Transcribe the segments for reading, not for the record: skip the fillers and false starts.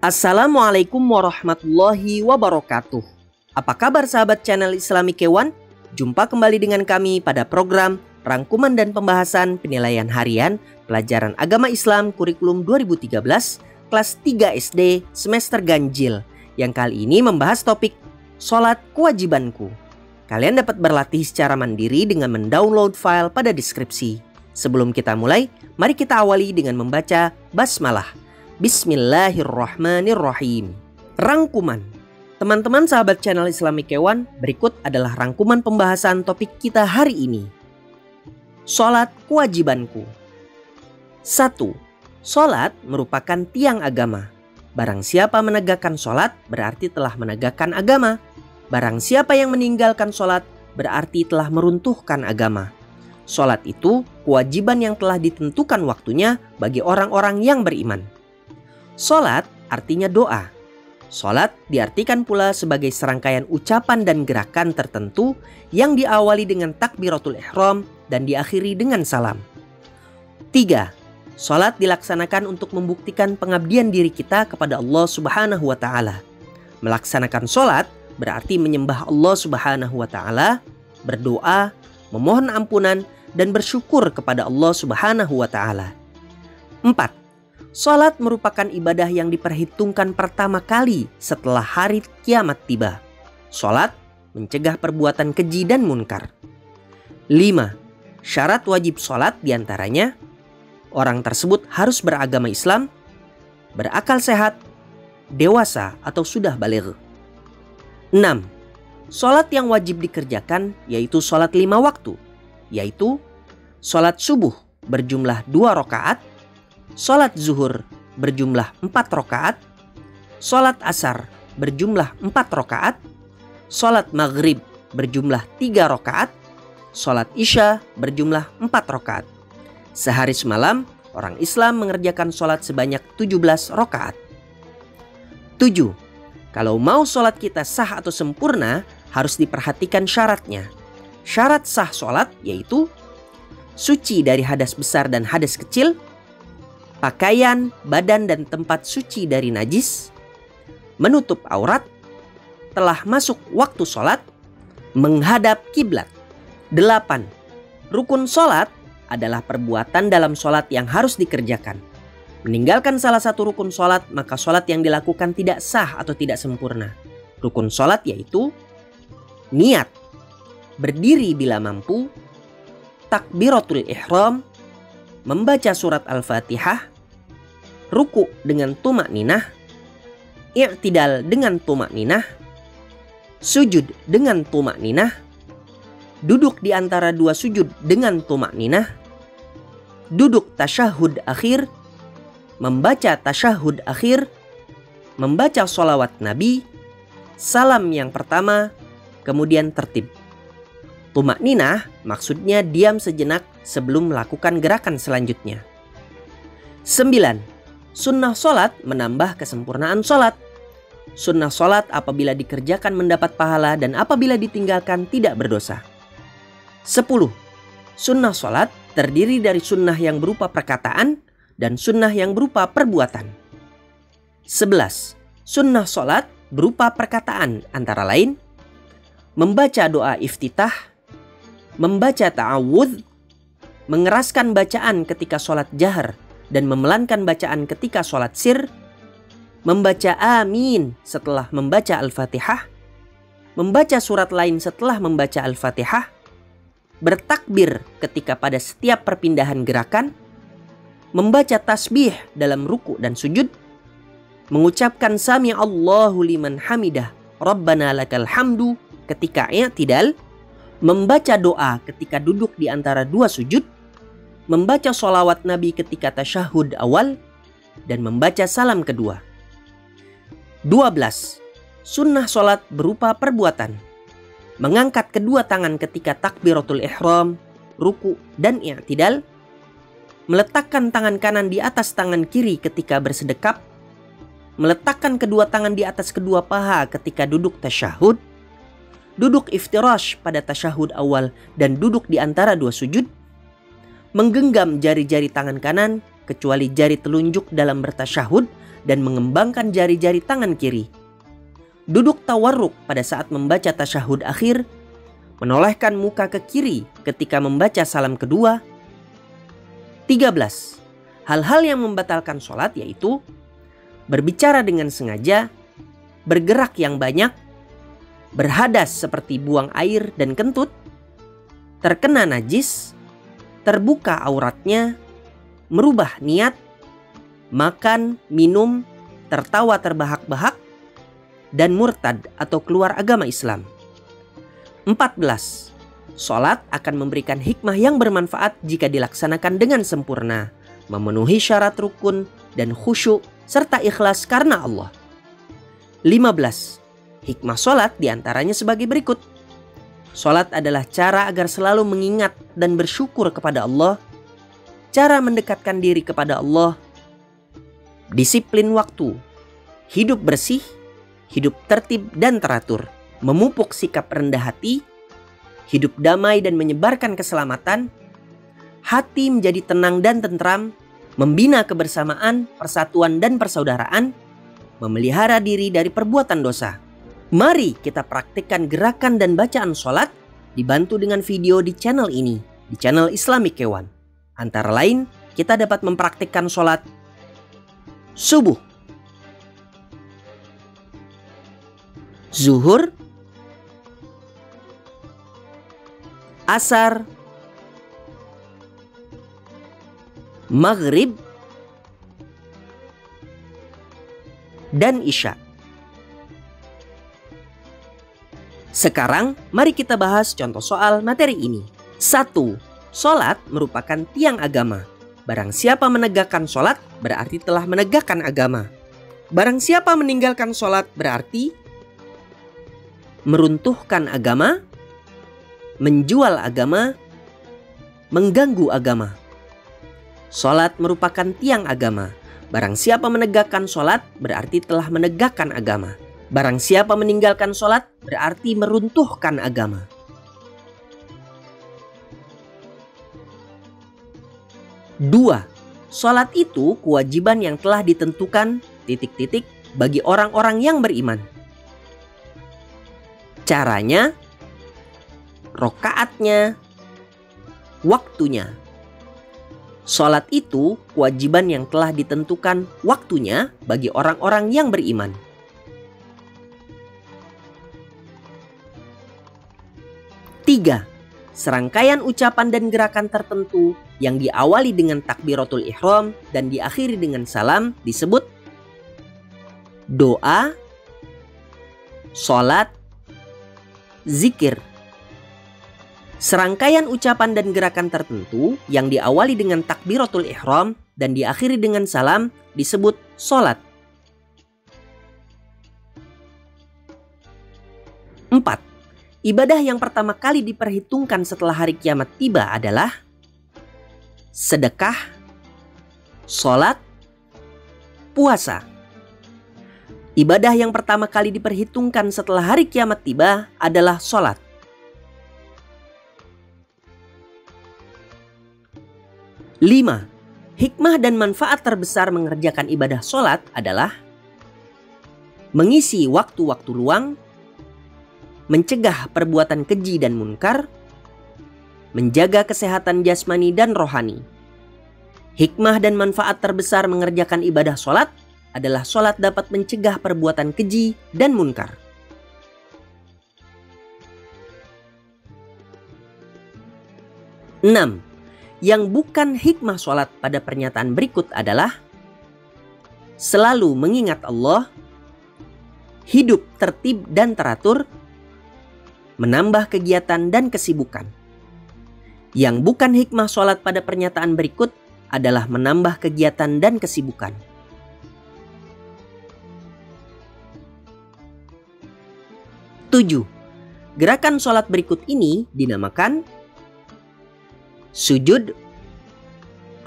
Assalamualaikum warahmatullahi wabarakatuh. Apa kabar sahabat channel Islami Kewan? Jumpa kembali dengan kami pada program Rangkuman dan Pembahasan Penilaian Harian Pelajaran Agama Islam Kurikulum 2013 Kelas 3 SD Semester Ganjil, yang kali ini membahas topik Sholat Kewajibanku. Kalian dapat berlatih secara mandiri dengan mendownload file pada deskripsi. Sebelum kita mulai, mari kita awali dengan membaca basmalah. Bismillahirrahmanirrahim. Rangkuman. Teman-teman sahabat channel Islami Kewan, berikut adalah rangkuman pembahasan topik kita hari ini. Sholat kewajibanku. 1. Sholat merupakan tiang agama. Barang siapa menegakkan sholat berarti telah menegakkan agama. Barang siapa yang meninggalkan sholat berarti telah meruntuhkan agama. Sholat itu kewajiban yang telah ditentukan waktunya bagi orang-orang yang beriman. Sholat artinya doa. Sholat diartikan pula sebagai serangkaian ucapan dan gerakan tertentu yang diawali dengan takbiratul ihram dan diakhiri dengan salam. 3. Sholat dilaksanakan untuk membuktikan pengabdian diri kita kepada Allah Subhanahu wa Ta'ala. Melaksanakan sholat berarti menyembah Allah Subhanahu wa Ta'ala, berdoa, memohon ampunan, dan bersyukur kepada Allah Subhanahu wa Ta'ala. 4. Sholat merupakan ibadah yang diperhitungkan pertama kali setelah hari kiamat tiba. Sholat mencegah perbuatan keji dan munkar. 5. Syarat wajib sholat diantaranya, orang tersebut harus beragama Islam, berakal sehat, dewasa atau sudah baligh. 6. Sholat yang wajib dikerjakan yaitu sholat 5 waktu, yaitu sholat subuh berjumlah 2 rakaat, sholat zuhur berjumlah 4 rakaat, sholat asar berjumlah 4 rakaat, sholat maghrib berjumlah 3 rakaat, sholat isya berjumlah 4 rakaat. Sehari semalam orang Islam mengerjakan sholat sebanyak 17 rakaat. 7. Kalau mau sholat kita sah atau sempurna harus diperhatikan syaratnya. Syarat sah sholat yaitu suci dari hadas besar dan hadas kecil, pakaian, badan dan tempat suci dari najis, menutup aurat, telah masuk waktu sholat, menghadap kiblat. 8. Rukun sholat adalah perbuatan dalam sholat yang harus dikerjakan. Meninggalkan salah satu rukun sholat, maka sholat yang dilakukan tidak sah atau tidak sempurna. Rukun sholat yaitu niat, berdiri bila mampu, takbiratul ihram, membaca surat Al-Fatihah, ruku dengan tumakninah, i'tidal dengan tumakninah, sujud dengan tumakninah, duduk di antara dua sujud dengan tumakninah, duduk tasyahud akhir, membaca tasyahud akhir, membaca sholawat Nabi, salam yang pertama, kemudian tertib. Tumakninah maksudnya diam sejenak sebelum melakukan gerakan selanjutnya. 9. Sunnah sholat menambah kesempurnaan sholat. Sunnah sholat apabila dikerjakan mendapat pahala dan apabila ditinggalkan tidak berdosa. 10. Sunnah sholat terdiri dari sunnah yang berupa perkataan dan sunnah yang berupa perbuatan. 11. Sunnah sholat berupa perkataan antara lain membaca doa iftitah, membaca ta'awudz, mengeraskan bacaan ketika sholat jahar dan memelankan bacaan ketika sholat sir, membaca amin setelah membaca Al-Fatihah, membaca surat lain setelah membaca Al-Fatihah, bertakbir ketika pada setiap perpindahan gerakan, membaca tasbih dalam ruku dan sujud, mengucapkan sami Allahu liman hamidah, Rabbana lakal hamdu ketika i'tidal, membaca doa ketika duduk di antara dua sujud, membaca sholawat Nabi ketika tasyahud awal, dan membaca salam kedua. 12. Sunnah sholat berupa perbuatan. Mengangkat kedua tangan ketika takbiratul ihram, ruku, dan i'tidal, meletakkan tangan kanan di atas tangan kiri ketika bersedekap, meletakkan kedua tangan di atas kedua paha ketika duduk tasyahud, duduk iftirash pada tasyahud awal dan duduk di antara dua sujud, menggenggam jari-jari tangan kanan kecuali jari telunjuk dalam bertasyahud dan mengembangkan jari-jari tangan kiri. Duduk tawarruk pada saat membaca tasyahud akhir, menolehkan muka ke kiri ketika membaca salam kedua. 13. Hal-hal yang membatalkan sholat yaitu berbicara dengan sengaja, bergerak yang banyak, berhadas seperti buang air dan kentut, terkena najis, terbuka auratnya, merubah niat, makan, minum, tertawa terbahak-bahak, dan murtad atau keluar agama Islam. 14. Sholat akan memberikan hikmah yang bermanfaat jika dilaksanakan dengan sempurna, memenuhi syarat rukun dan khusyuk serta ikhlas karena Allah. 15. Hikmah sholat diantaranya sebagai berikut. Sholat adalah cara agar selalu mengingat dan bersyukur kepada Allah, cara mendekatkan diri kepada Allah, disiplin waktu, hidup bersih, hidup tertib dan teratur, memupuk sikap rendah hati, hidup damai dan menyebarkan keselamatan, hati menjadi tenang dan tentram, membina kebersamaan, persatuan dan persaudaraan, memelihara diri dari perbuatan dosa. Mari kita praktikkan gerakan dan bacaan sholat dibantu dengan video di channel ini, di channel Islamic Kewan. Antara lain, kita dapat mempraktikkan sholat subuh, zuhur, asar, maghrib, dan isya. Sekarang mari kita bahas contoh soal materi ini. 1. Sholat merupakan tiang agama. Barang siapa menegakkan sholat berarti telah menegakkan agama. Barang siapa meninggalkan sholat berarti meruntuhkan agama, menjual agama, mengganggu agama. Sholat merupakan tiang agama. Barang siapa menegakkan sholat berarti telah menegakkan agama. Barang siapa meninggalkan sholat berarti meruntuhkan agama. 2. Sholat itu kewajiban yang telah ditentukan ... bagi orang-orang yang beriman. Caranya, rokaatnya, waktunya. Sholat itu kewajiban yang telah ditentukan waktunya bagi orang-orang yang beriman. 3. Serangkaian ucapan dan gerakan tertentu yang diawali dengan takbiratul ihram dan diakhiri dengan salam disebut doa, sholat, zikir. Serangkaian ucapan dan gerakan tertentu yang diawali dengan takbiratul ihram dan diakhiri dengan salam disebut sholat. 4. Ibadah yang pertama kali diperhitungkan setelah hari kiamat tiba adalah sedekah, sholat, puasa. Ibadah yang pertama kali diperhitungkan setelah hari kiamat tiba adalah sholat. 5. Hikmah dan manfaat terbesar mengerjakan ibadah sholat adalah mengisi waktu-waktu luang, mencegah perbuatan keji dan munkar, menjaga kesehatan jasmani dan rohani. Hikmah dan manfaat terbesar mengerjakan ibadah sholat adalah sholat dapat mencegah perbuatan keji dan munkar. 6. Yang bukan hikmah sholat pada pernyataan berikut adalah selalu mengingat Allah, hidup tertib dan teratur, menambah kegiatan dan kesibukan. Yang bukan hikmah sholat pada pernyataan berikut adalah menambah kegiatan dan kesibukan. 7. Gerakan sholat berikut ini dinamakan sujud,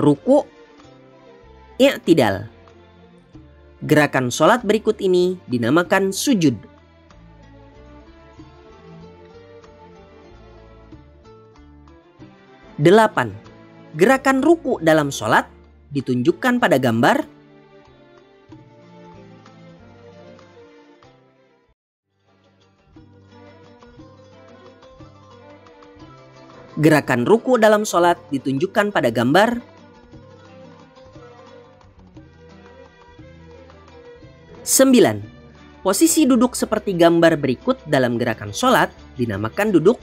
ruku', i'tidal. Gerakan sholat berikut ini dinamakan sujud. 8. Gerakan ruku' dalam sholat ditunjukkan pada gambar. Gerakan ruku dalam sholat ditunjukkan pada gambar. 9. Posisi duduk seperti gambar berikut dalam gerakan sholat dinamakan duduk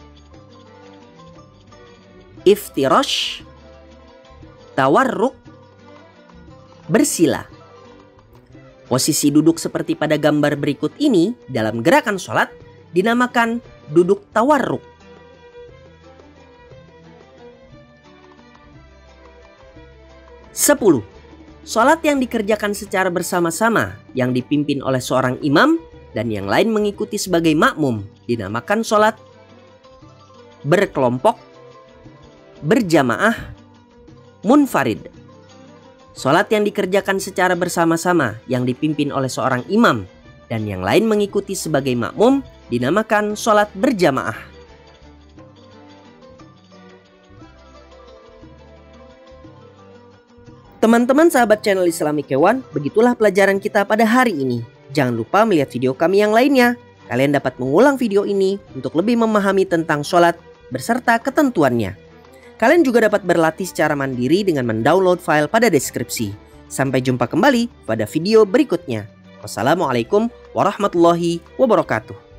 iftirash, tawarruk, bersila. Posisi duduk seperti pada gambar berikut ini dalam gerakan sholat dinamakan duduk tawarruk. 10. Sholat yang dikerjakan secara bersama-sama yang dipimpin oleh seorang imam dan yang lain mengikuti sebagai makmum dinamakan sholat berkelompok, berjamaah, munfarid. Sholat yang dikerjakan secara bersama-sama yang dipimpin oleh seorang imam dan yang lain mengikuti sebagai makmum dinamakan sholat berjamaah. Teman-teman sahabat channel Islamic Hewan, begitulah pelajaran kita pada hari ini. Jangan lupa melihat video kami yang lainnya. Kalian dapat mengulang video ini untuk lebih memahami tentang sholat beserta ketentuannya. Kalian juga dapat berlatih secara mandiri dengan mendownload file pada deskripsi. Sampai jumpa kembali pada video berikutnya. Wassalamualaikum warahmatullahi wabarakatuh.